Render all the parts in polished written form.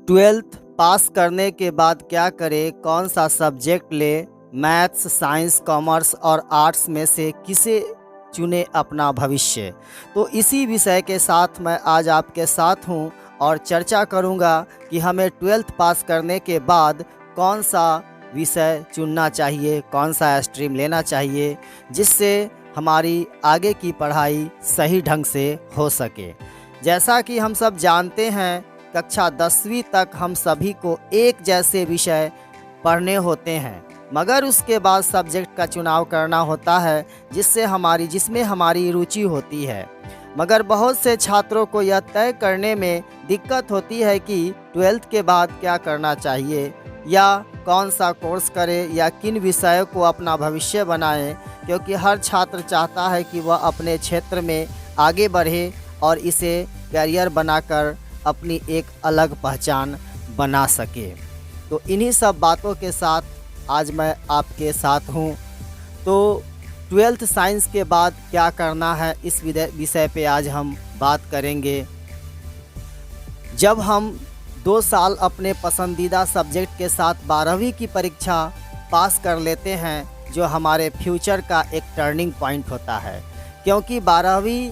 Twelfth pass करने के बाद क्या करें, कौन सा सब्जेक्ट ले, मैथ्स, साइंस, कॉमर्स और आर्ट्स में से किसे चुने अपना भविष्य। तो इसी विषय के साथ मैं आज आपके साथ हूं और चर्चा करूंगा कि हमें ट्वेल्थ पास करने के बाद कौन सा विषय चुनना चाहिए, कौन सा स्ट्रीम लेना चाहिए, जिससे हमारी आगे की पढ़ाई सही ढंग से हो सके। जैसा कि हम सब जानते हैं, कक्षा 10वीं तक हम सभी को एक जैसे विषय पढ़ने होते हैं, मगर उसके बाद सब्जेक्ट का चुनाव करना होता है जिसमें हमारी रुचि होती है। मगर बहुत से छात्रों को यह तय करने में दिक्कत होती है कि ट्वेल्थ के बाद क्या करना चाहिए या कौन सा कोर्स करें या किन विषयों को अपना भविष्य बनाएं, क्योंकि हर छात्र चाहता है कि वह अपने क्षेत्र में आगे बढ़े और इसे करियर बनाकर अपनी एक अलग पहचान बना सके। तो इन्हीं सब बातों के साथ आज मैं आपके साथ हूँ। तो ट्वेल्थ साइंस के बाद क्या करना है, इस विषय पे आज हम बात करेंगे। जब हम 2 साल अपने पसंदीदा सब्जेक्ट के साथ 12वीं की परीक्षा पास कर लेते हैं, जो हमारे फ्यूचर का एक टर्निंग पॉइंट होता है, क्योंकि 12वीं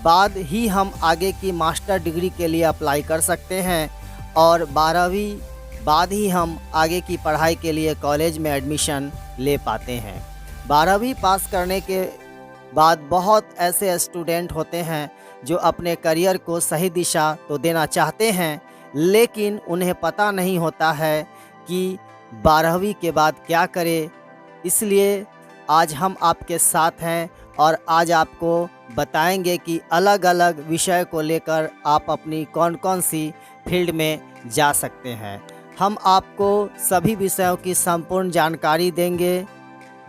बाद ही हम आगे की मास्टर डिग्री के लिए अप्लाई कर सकते हैं और 12वीं बाद ही हम आगे की पढ़ाई के लिए कॉलेज में एडमिशन ले पाते हैं। 12वीं पास करने के बाद बहुत ऐसे स्टूडेंट होते हैं जो अपने करियर को सही दिशा तो देना चाहते हैं, लेकिन उन्हें पता नहीं होता है कि 12वीं के बाद क्या करें। इसलिए आज हम आपके साथ हैं और आज आपको बताएंगे कि अलग अलग विषय को लेकर आप अपनी कौन कौन सी फील्ड में जा सकते हैं। हम आपको सभी विषयों की संपूर्ण जानकारी देंगे,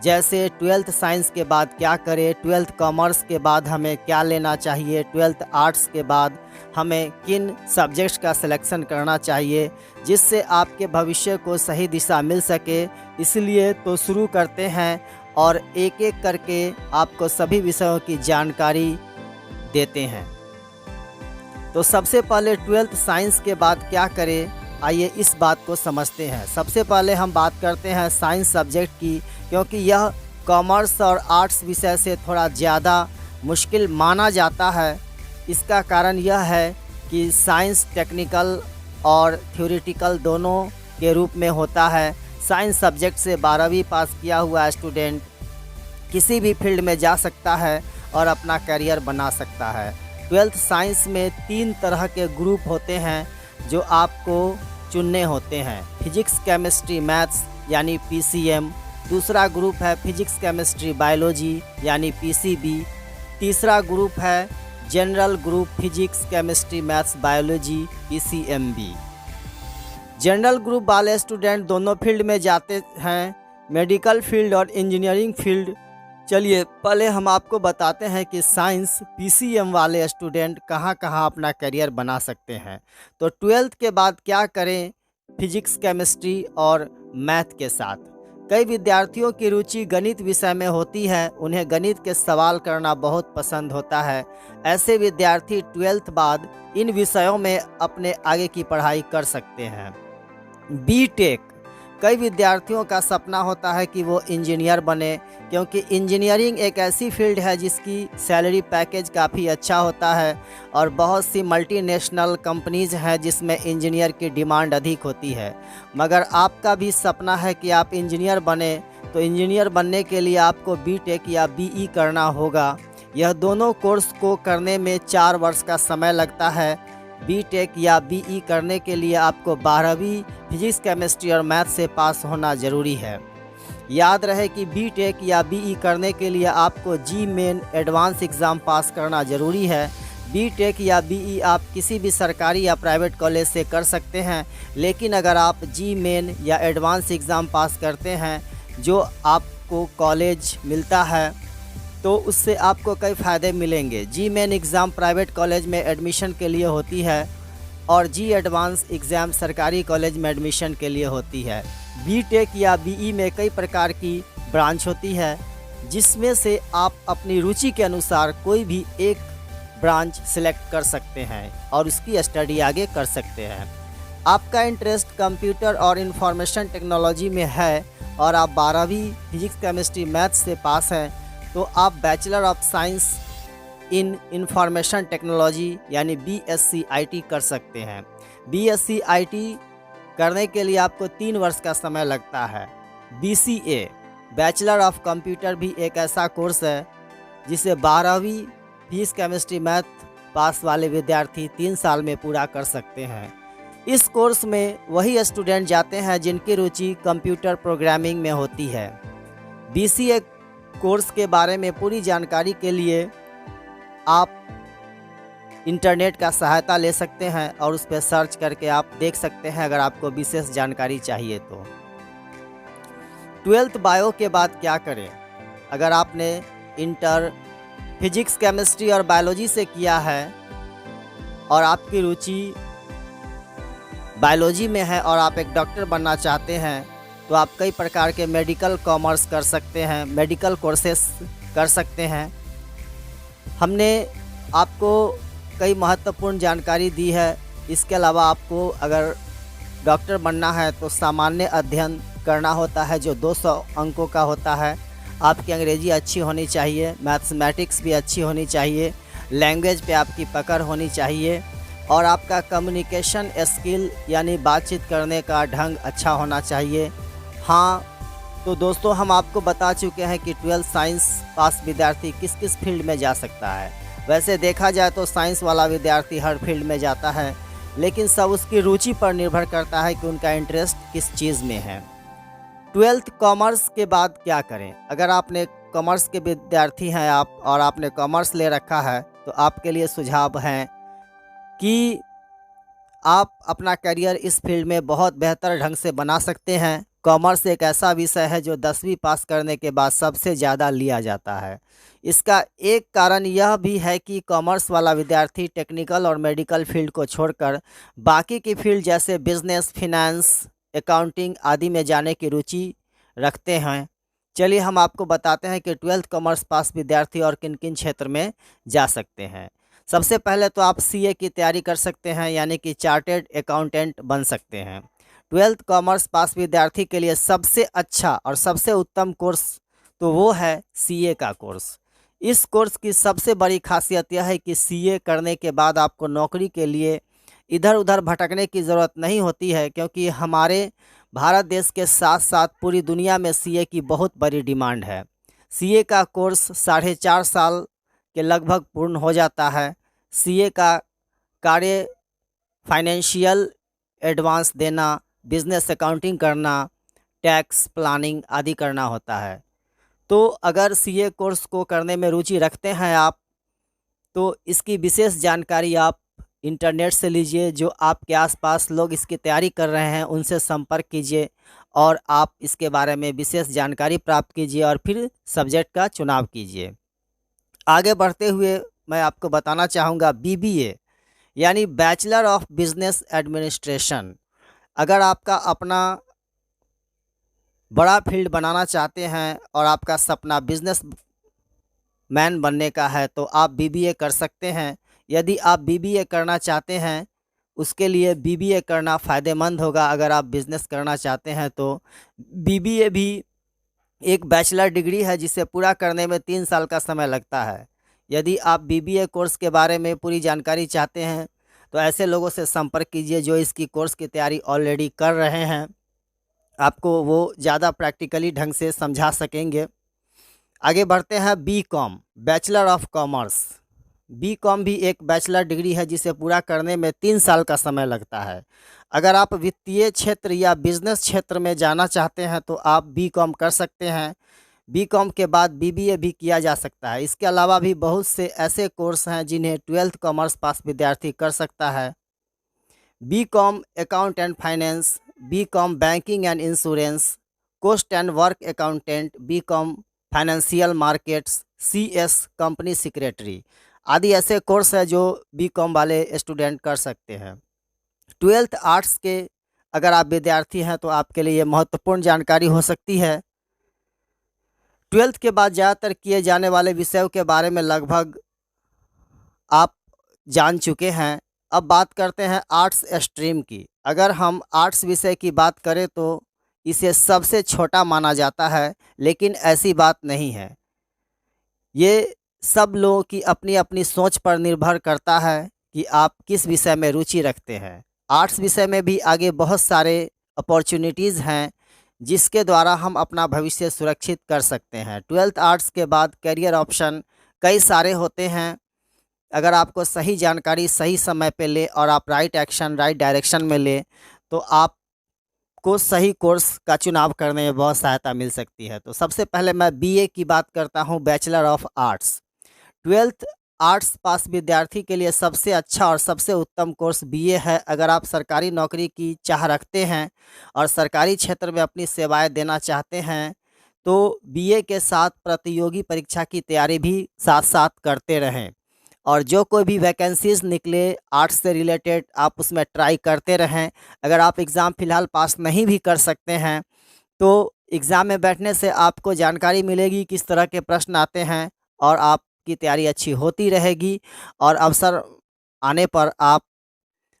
जैसे ट्वेल्थ साइंस के बाद क्या करें, ट्वेल्थ कॉमर्स के बाद हमें क्या लेना चाहिए, ट्वेल्थ आर्ट्स के बाद हमें किन सब्जेक्ट्स का सिलेक्शन करना चाहिए, जिससे आपके भविष्य को सही दिशा मिल सके। इसलिए तो शुरू करते हैं और एक एक करके आपको सभी विषयों की जानकारी देते हैं। तो सबसे पहले ट्वेल्थ साइंस के बाद क्या करें, आइए इस बात को समझते हैं। सबसे पहले हम बात करते हैं साइंस सब्जेक्ट की, क्योंकि यह कॉमर्स और आर्ट्स विषय से थोड़ा ज़्यादा मुश्किल माना जाता है। इसका कारण यह है कि साइंस टेक्निकल और थ्योरेटिकल दोनों के रूप में होता है। साइंस सब्जेक्ट से 12वीं पास किया हुआ स्टूडेंट किसी भी फील्ड में जा सकता है और अपना करियर बना सकता है। ट्वेल्थ साइंस में 3 तरह के ग्रुप होते हैं जो आपको चुनने होते हैं। फिजिक्स, केमिस्ट्री, मैथ्स यानी PCM। दूसरा ग्रुप है फिजिक्स, केमिस्ट्री, बायोलॉजी यानी PCB। तीसरा ग्रुप है general group, physics, chemistry, maths, biology PCMB। General group वाले स्टूडेंट दोनों फील्ड में जाते हैं, मेडिकल फील्ड और इंजीनियरिंग फील्ड। चलिए पहले हम आपको बताते हैं कि साइंस PCM वाले स्टूडेंट कहाँ कहाँ अपना करियर बना सकते हैं। तो ट्वेल्थ के बाद क्या करें, फिजिक्स, केमिस्ट्री और मैथ के साथ। कई विद्यार्थियों की रुचि गणित विषय में होती है, उन्हें गणित के सवाल करना बहुत पसंद होता है। ऐसे विद्यार्थी ट्वेल्थ बाद इन विषयों में अपने आगे की पढ़ाई कर सकते हैं। BTech, कई विद्यार्थियों का सपना होता है कि वो इंजीनियर बने, क्योंकि इंजीनियरिंग एक ऐसी फील्ड है जिसकी सैलरी पैकेज काफ़ी अच्छा होता है और बहुत सी मल्टीनेशनल कंपनीज़ हैं जिसमें इंजीनियर की डिमांड अधिक होती है। मगर आपका भी सपना है कि आप इंजीनियर बने, तो इंजीनियर बनने के लिए आपको BTech या BE करना होगा। यह दोनों कोर्स को करने में 4 वर्ष का समय लगता है। BTech या BE करने के लिए आपको 12वीं फिजिक्स, केमिस्ट्री और मैथ से पास होना ज़रूरी है। याद रहे कि BTech या BE करने के लिए आपको GMain एडवांस एग्ज़ाम पास करना ज़रूरी है। BTech या BE आप किसी भी सरकारी या प्राइवेट कॉलेज से कर सकते हैं, लेकिन अगर आप GMain या एडवांस एग्ज़ाम पास करते हैं जो आपको कॉलेज मिलता है, तो उससे आपको कई फ़ायदे मिलेंगे। GMain एग्ज़ाम प्राइवेट कॉलेज में एडमिशन के लिए होती है और G एडवांस एग्ज़ाम सरकारी कॉलेज में एडमिशन के लिए होती है। BTech या BE में कई प्रकार की ब्रांच होती है, जिसमें से आप अपनी रुचि के अनुसार कोई भी एक ब्रांच सिलेक्ट कर सकते हैं और उसकी स्टडी आगे कर सकते हैं। आपका इंटरेस्ट कंप्यूटर और इंफॉर्मेशन टेक्नोलॉजी में है और आप 12वीं फिजिक्स केमिस्ट्री मैथ्स से पास हैं, तो आप bachelor of science in information technology यानी बीएससी आईटी कर सकते हैं। बीएससी आईटी करने के लिए आपको 3 वर्ष का समय लगता है। बीसीए बैचलर ऑफ कंप्यूटर भी एक ऐसा कोर्स है जिसे 12वीं फिजिक्स केमिस्ट्री मैथ पास वाले विद्यार्थी 3 साल में पूरा कर सकते हैं। इस कोर्स में वही स्टूडेंट जाते हैं जिनकी रुचि कंप्यूटर प्रोग्रामिंग में होती है। बीसीए कोर्स के बारे में पूरी जानकारी के लिए आप इंटरनेट का सहायता ले सकते हैं और उस पर सर्च करके आप देख सकते हैं अगर आपको विशेष जानकारी चाहिए तो। 12th बायो के बाद क्या करें? अगर आपने इंटर फिजिक्स केमिस्ट्री और बायोलॉजी से किया है और आपकी रुचि बायोलॉजी में है और आप एक डॉक्टर बनना चाहते हैं, तो आप कई प्रकार के मेडिकल कॉमर्स कर सकते हैं, मेडिकल कोर्सेस कर सकते हैं। हमने आपको कई महत्वपूर्ण जानकारी दी है। इसके अलावा आपको अगर डॉक्टर बनना है तो सामान्य अध्ययन करना होता है जो 200 अंकों का होता है। आपकी अंग्रेजी अच्छी होनी चाहिए, मैथमेटिक्स भी अच्छी होनी चाहिए, लैंग्वेज पे आपकी पकड़ होनी चाहिए और आपका कम्युनिकेशन स्किल यानी बातचीत करने का ढंग अच्छा होना चाहिए। हाँ, तो दोस्तों हम आपको बता चुके हैं कि 12th साइंस पास विद्यार्थी किस किस फील्ड में जा सकता है। वैसे देखा जाए तो साइंस वाला विद्यार्थी हर फील्ड में जाता है, लेकिन सब उसकी रुचि पर निर्भर करता है कि उनका इंटरेस्ट किस चीज़ में है। 12th कॉमर्स के बाद क्या करें? अगर आपने कॉमर्स के विद्यार्थी हैं आप और आपने कॉमर्स ले रखा है, तो आपके लिए सुझाव हैं कि आप अपना करियर इस फील्ड में बहुत बेहतर ढंग से बना सकते हैं। कॉमर्स एक ऐसा विषय है जो 10वीं पास करने के बाद सबसे ज़्यादा लिया जाता है। इसका एक कारण यह भी है कि कॉमर्स वाला विद्यार्थी टेक्निकल और मेडिकल फील्ड को छोड़कर बाकी की फील्ड जैसे बिजनेस, फिनेंस, अकाउंटिंग आदि में जाने की रुचि रखते हैं। चलिए हम आपको बताते हैं कि 12th कॉमर्स पास विद्यार्थी और किन किन क्षेत्र में जा सकते हैं। सबसे पहले तो आप सीए की तैयारी कर सकते हैं, यानी कि चार्टेड अकाउंटेंट बन सकते हैं। 12th कॉमर्स पास विद्यार्थी के लिए सबसे अच्छा और सबसे उत्तम कोर्स तो वो है सीए का कोर्स। इस कोर्स की सबसे बड़ी खासियत यह है कि सीए करने के बाद आपको नौकरी के लिए इधर उधर भटकने की ज़रूरत नहीं होती है, क्योंकि हमारे भारत देश के साथ साथ पूरी दुनिया में सीए की बहुत बड़ी डिमांड है। सीए का कोर्स 4.5 साल के लगभग पूर्ण हो जाता है। सीए का कार्य फाइनेंशियल एडवांस देना, बिजनेस अकाउंटिंग करना, टैक्स प्लानिंग आदि करना होता है। तो अगर सीए कोर्स को करने में रुचि रखते हैं आप, तो इसकी विशेष जानकारी आप इंटरनेट से लीजिए। जो आपके आसपास लोग इसकी तैयारी कर रहे हैं उनसे संपर्क कीजिए और आप इसके बारे में विशेष जानकारी प्राप्त कीजिए और फिर सब्जेक्ट का चुनाव कीजिए। आगे बढ़ते हुए मैं आपको बताना चाहूँगा बीबीए यानी बैचलर ऑफ बिजनेस एडमिनिस्ट्रेशन। अगर आपका अपना बड़ा फील्ड बनाना चाहते हैं और आपका सपना बिजनेस मैन बनने का है, तो आप बीबीए कर सकते हैं। यदि आप बीबीए करना चाहते हैं, उसके लिए बीबीए करना फ़ायदेमंद होगा। अगर आप बिज़नेस करना चाहते हैं तो बीबीए भी एक बैचलर डिग्री है जिसे पूरा करने में 3 साल का समय लगता है। यदि आप बीबीए कोर्स के बारे में पूरी जानकारी चाहते हैं तो ऐसे लोगों से संपर्क कीजिए जो इसकी कोर्स की तैयारी ऑलरेडी कर रहे हैं। आपको वो ज़्यादा प्रैक्टिकली ढंग से समझा सकेंगे। आगे बढ़ते हैं BCom, bachelor of commerce. BCom भी एक बैचलर डिग्री है जिसे पूरा करने में 3 साल का समय लगता है। अगर आप वित्तीय क्षेत्र या बिजनेस क्षेत्र में जाना चाहते हैं तो आप बीकॉम कर सकते हैं। बीकॉम के बाद बीबीए भी किया जा सकता है। इसके अलावा भी बहुत से ऐसे कोर्स हैं जिन्हें 12th कॉमर्स पास विद्यार्थी कर सकता है। BCom account and finance, BCom banking and insurance, cost and work accountant, BCom financial markets, CS company secretary आदि ऐसे कोर्स है जो बीकॉम वाले स्टूडेंट कर सकते हैं। 12th आर्ट्स के अगर आप विद्यार्थी हैं तो आपके लिए ये महत्वपूर्ण जानकारी हो सकती है। 12th के बाद ज़्यादातर किए जाने वाले विषयों के बारे में लगभग आप जान चुके हैं। अब बात करते हैं आर्ट्स स्ट्रीम की। अगर हम आर्ट्स विषय की बात करें तो इसे सबसे छोटा माना जाता है, लेकिन ऐसी बात नहीं है। ये सब लोगों की अपनी अपनी सोच पर निर्भर करता है कि आप किस विषय में रुचि रखते हैं। आर्ट्स विषय में भी आगे बहुत सारे अपॉर्चुनिटीज़ हैं जिसके द्वारा हम अपना भविष्य सुरक्षित कर सकते हैं। 12th आर्ट्स के बाद करियर ऑप्शन कई सारे होते हैं। अगर आपको सही जानकारी सही समय पे ले और आप राइट एक्शन राइट डायरेक्शन में ले तो आपको सही कोर्स का चुनाव करने में बहुत सहायता मिल सकती है। तो सबसे पहले मैं बीए की बात करता हूँ, bachelor of arts. 12th arts pass विद्यार्थी के लिए सबसे अच्छा और सबसे उत्तम कोर्स बीए है। अगर आप सरकारी नौकरी की चाह रखते हैं और सरकारी क्षेत्र में अपनी सेवाएं देना चाहते हैं तो बीए के साथ प्रतियोगी परीक्षा की तैयारी भी साथ साथ करते रहें और जो कोई भी वैकेंसीज निकले आर्ट्स से रिलेटेड आप उसमें ट्राई करते रहें। अगर आप एग्ज़ाम फ़िलहाल पास नहीं भी कर सकते हैं तो एग्ज़ाम में बैठने से आपको जानकारी मिलेगी किस तरह के प्रश्न आते हैं और आपकी तैयारी अच्छी होती रहेगी और अवसर आने पर आप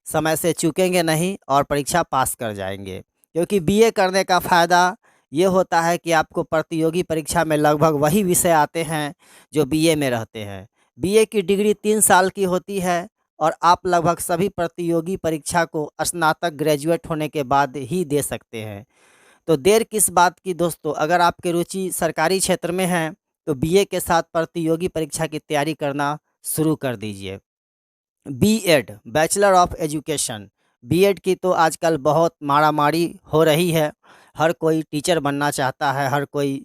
समय से चूकेंगे नहीं और परीक्षा पास कर जाएंगे। क्योंकि बीए करने का फ़ायदा ये होता है कि आपको प्रतियोगी परीक्षा में लगभग वही विषय आते हैं जो बीए में रहते हैं। बीए की डिग्री 3 साल की होती है और आप लगभग सभी प्रतियोगी परीक्षा को स्नातक ग्रेजुएट होने के बाद ही दे सकते हैं। तो देर किस बात की दोस्तों, अगर आपकी रुचि सरकारी क्षेत्र में है तो बीए के साथ प्रतियोगी परीक्षा की तैयारी करना शुरू कर दीजिए। BEd bachelor of education, BEd की तो आजकल बहुत मारामारी हो रही है। हर कोई टीचर बनना चाहता है, हर कोई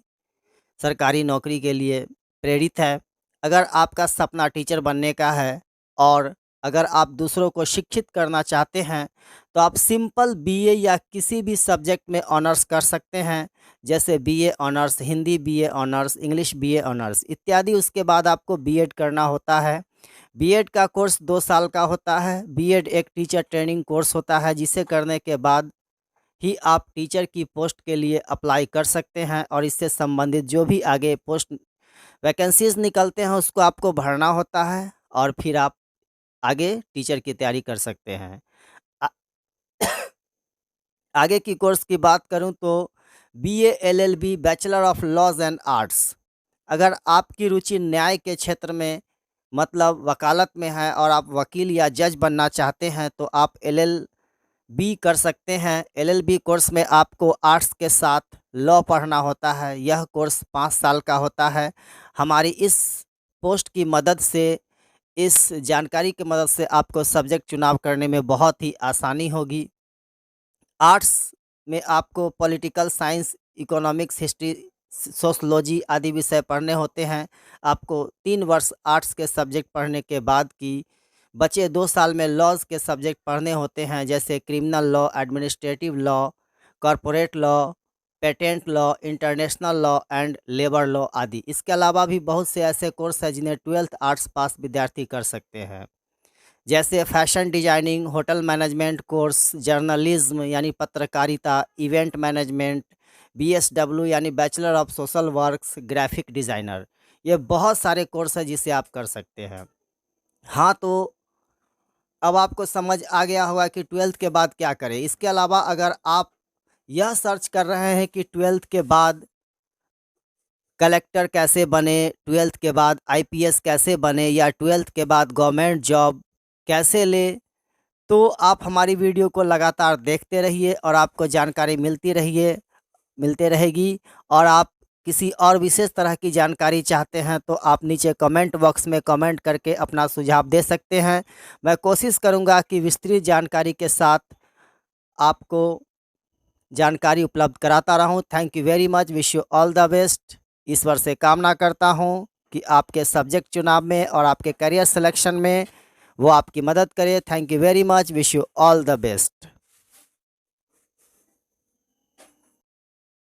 सरकारी नौकरी के लिए प्रेरित है। अगर आपका सपना टीचर बनने का है और अगर आप दूसरों को शिक्षित करना चाहते हैं तो आप सिंपल बीए या किसी भी सब्जेक्ट में ऑनर्स कर सकते हैं, जैसे BA honours Hindi, BA honours English, BA honours इत्यादि। उसके बाद आपको बीएड करना होता है। बीएड का कोर्स 2 साल का होता है। बीएड एक टीचर ट्रेनिंग कोर्स होता है जिसे करने के बाद ही आप टीचर की पोस्ट के लिए अप्लाई कर सकते हैं और इससे संबंधित जो भी आगे पोस्ट वैकेंसीज निकलते हैं उसको आपको भरना होता है और फिर आप आगे टीचर की तैयारी कर सकते हैं। आ- आगे की कोर्स की बात करूं तो BA LLB bachelor of laws and arts. अगर आपकी रुचि न्याय के क्षेत्र में मतलब वकालत में है और आप वकील या जज बनना चाहते हैं तो आप एलएलबी कर सकते हैं। एलएलबी कोर्स में आपको आर्ट्स के साथ लॉ पढ़ना होता है। यह कोर्स 5 साल का होता है। हमारी इस पोस्ट की मदद से, इस जानकारी की मदद से आपको सब्जेक्ट चुनाव करने में बहुत ही आसानी होगी। आर्ट्स में आपको political science, economics, history, sociology आदि विषय पढ़ने होते हैं। आपको 3 वर्ष आर्ट्स के सब्जेक्ट पढ़ने के बाद की बचे 2 साल में लॉज के सब्जेक्ट पढ़ने होते हैं, जैसे criminal law, administrative law, corporate law, patent law, international law and labour law आदि। इसके अलावा भी बहुत से ऐसे कोर्स हैं जिन्हें 12th आर्ट्स पास विद्यार्थी कर सकते हैं, जैसे fashion designing, hotel management course, journalism यानी पत्रकारिता, इवेंट मैनेजमेंट, बीएसडब्ल्यू यानी bachelor of social works, graphic designer. ये बहुत सारे कोर्स हैं जिसे आप कर सकते हैं। हाँ, तो अब आपको समझ आ गया होगा कि 12th के बाद क्या करें। इसके अलावा अगर आप यह सर्च कर रहे हैं कि 12th के बाद कलेक्टर कैसे बने, 12th के बाद आईपीएस कैसे बने या 12th के बाद गवर्नमेंट जॉब कैसे ले, तो आप हमारी वीडियो को लगातार देखते रहिए और आपको जानकारी मिलते रहेगी। और आप किसी और विशेष तरह की जानकारी चाहते हैं तो आप नीचे कमेंट बॉक्स में कमेंट करके अपना सुझाव दे सकते हैं। मैं कोशिश करूंगा कि विस्तृत जानकारी के साथ आपको जानकारी उपलब्ध कराता रहूं। Thank you very much, wish you all the best. ईश्वर से कामना करता हूं कि आपके सब्जेक्ट चुनाव में और आपके करियर सिलेक्शन में वो आपकी मदद करे। Thank you very much, wish you all the best.